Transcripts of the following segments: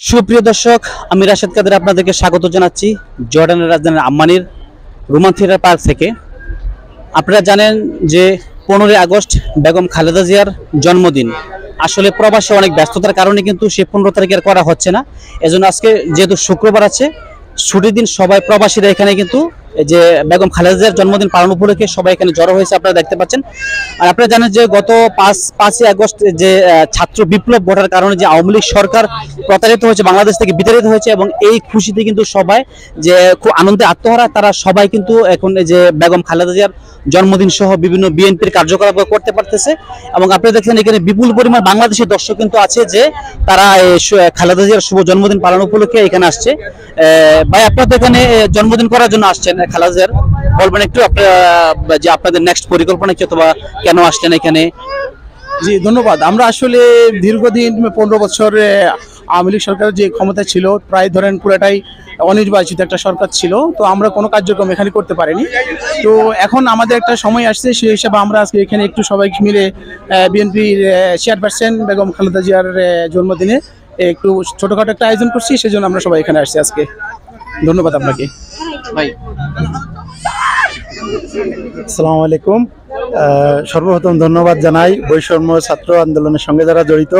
সুপ্রিয় দর্শক, আমি রাশেদ কাদের আপনাদেরকে স্বাগত জানাচ্ছি জর্ডানের রাজধানী আম্মানির রোমান থিয়েটার পার্ক থেকে। আপনারা জানেন যে 15 আগস্ট বেগম খালেদা জিয়ার জন্মদিন। আসলে প্রবাসে অনেক ব্যস্ততার কারণে কিন্তু সে 15 তারিখে আর করা হচ্ছে না। এজন্য আজকে যেহেতু শুক্রবার আছে, ছুটির দিন, সবাই প্রবাসীরা এখানে কিন্তু যে বেগম খালেদা জিয়ার জন্মদিন পালন উপলক্ষে সবাই এখানে জড়ো হয়েছে, আপনারা দেখতে পাচ্ছেন। আর আপনারা জানেন যে গত 5ই আগস্ট যে ছাত্র বিপ্লব ঘটার কারণে যে আওয়ামী লীগ সরকার প্রতারিত হয়েছে, বাংলাদেশ থেকে বিতাড়িত হয়েছে, এবং এই খুশিতে কিন্তু সবাই যে খুব আনন্দে আত্মহারা, তারা সবাই কিন্তু এখন যে বেগম খালেদা জিয়ার জন্মদিন সহ বিভিন্ন বিএনপির কার্যকলাপ করতে পারতেছে। এবং আপনারা দেখছেন এখানে বিপুল পরিমাণ বাংলাদেশের দর্শক কিন্তু আছে যে তারা খালেদা জিয়ার শুভ জন্মদিন পালন উপলক্ষে এখানে আসছে। ভাই, আপনারা তো এখানে জন্মদিন করার জন্য আসছেন খালেদা জিয়ার, বলবেন একটু যে আপনাদের নেক্সট পরিকল্পনা কি, অথবা কেন আসছেন এখানে? জি, ধন্যবাদ। আমরা আসলে দীর্ঘদিন 15 বছর আওয়ামী লীগ সরকার যে ক্ষমতা ছিল, প্রায় ধরেন পুরোটাই অনির্বাচিত একটা সরকার ছিল, তো আমরা কোনো কার্যক্রম এখানে করতে পারিনি। তো এখন আমাদের একটা সময় আসছে, সেই হিসাবে আমরা আজকে এখানে একটু সবাই মিলে বিএনপির চেয়ারপারসন বেগম খালেদা জিয়ার জন্মদিনে একটু ছোটখাটো একটা আয়োজন করছি, সেজন্য আমরা সবাই এখানে আসছি আজকে। ধন্যবাদ আপনাকে। ভাই, আসসালামু আলাইকুম। সর্বপ্রথম ধন্যবাদ জানাই বৈষম্য ছাত্র আন্দোলনের সঙ্গে যারা জড়িত,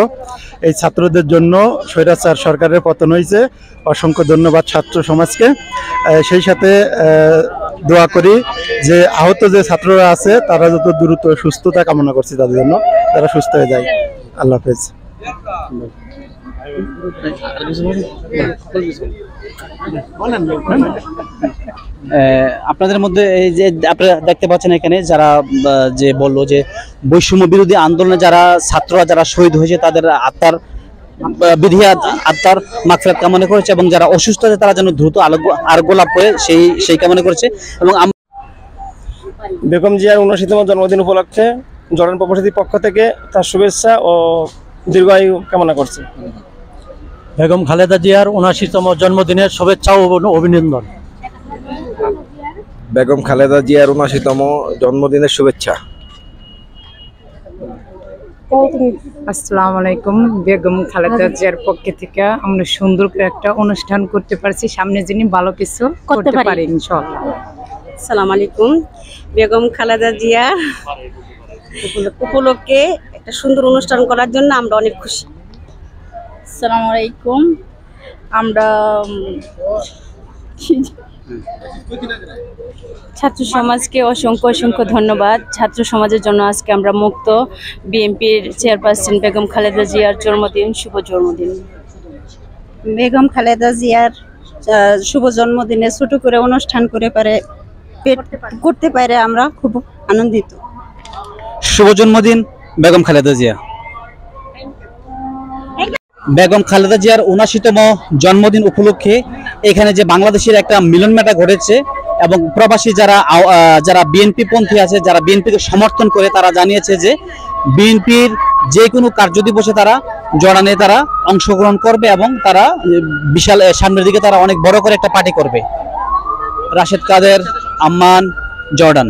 এই ছাত্রদের জন্য স্বৈরাচার সরকারের পতন হয়েছে। অসংখ্য ধন্যবাদ ছাত্র সমাজকে। সেই সাথে দোয়া করি যে আহত যে ছাত্ররা আছে তারা যত দ্রুত সুস্থতা কামনা করছি, তাদের জন্য তারা সুস্থ হয়ে যায়। আল্লাহ হাফেজ। আপনাদের মধ্যে এই যে আপনারা দেখতে পাচ্ছেন এখানে যারা যে বললো যে বৈষম্য বিরোধী আন্দোলনে যারা ছাত্ররা যারা শহীদ হয়েছে, তাদের আত্মার আত্মার মাগফিরাত কামনা করেছে, এবং যারা অসুস্থ আছে তারা যেন দ্রুত আরোগ্য লাভ করে সেই কামনা করেছে। এবং বেগম জিয়ার 79তম জন্মদিন উপলক্ষে জর্ডান প্রবাসীদের পক্ষ থেকে তার শুভেচ্ছা ও দীর্ঘায়ু কামনা করছে। বেগম খালেদা জিয়ার 79তম জন্মদিনের শুভেচ্ছা ও অভিনন্দন। বেগম খালেদা জিয়ার 79তম জন্মদিনের শুভেচ্ছা। আসসালামু আলাইকুম। বেগম খালেদা জিয়ার পক্ষ থেকে আমরা সুন্দর করে একটা অনুষ্ঠান করতে পারছি, সামনে যিনি ভালো কিছু করতে পারি ইনশাআল্লাহ। আসসালামু আলাইকুম। বেগম খালেদা জিয়া উপলক্ষে একটা সুন্দর অনুষ্ঠান করার জন্য আমরা অনেক খুশি। আসসালামু আলাইকুম। আমরা ছাত্র সমাজকে অসংখ্য ধন্যবাদ। ছাত্র সমাজের জন্য আজকে আমরা মুক্ত। বিএনপির চেয়ারপারসন বেগম খালেদা জিয়ার জন্মদিন, শুভ জন্মদিন। বেগম খালেদা জিয়ার শুভ জন্মদিনে ছোট করে অনুষ্ঠান করতে পারে আমরা খুব আনন্দিত। শুভ জন্মদিন বেগম খালেদা জিয়া। বেগম খালেদা জিয়ার 79তম জন্মদিন উপলক্ষে এখানে যে বাংলাদেশের একটা মিলন মেলা ঘটেছে, এবং প্রবাসী যারা বিএনপি পন্থী আছে, যারা বিএনপিকে সমর্থন করে, তারা জানিয়েছে যে বিএনপির যে কোনো কার্যদিবসে তারা জর্ডানে তারা অংশগ্রহণ করবে, এবং তারা বিশাল সামনের দিকে তারা অনেক বড় করে একটা পার্টি করবে। রাশেদ কাদের, আম্মান, জর্ডান।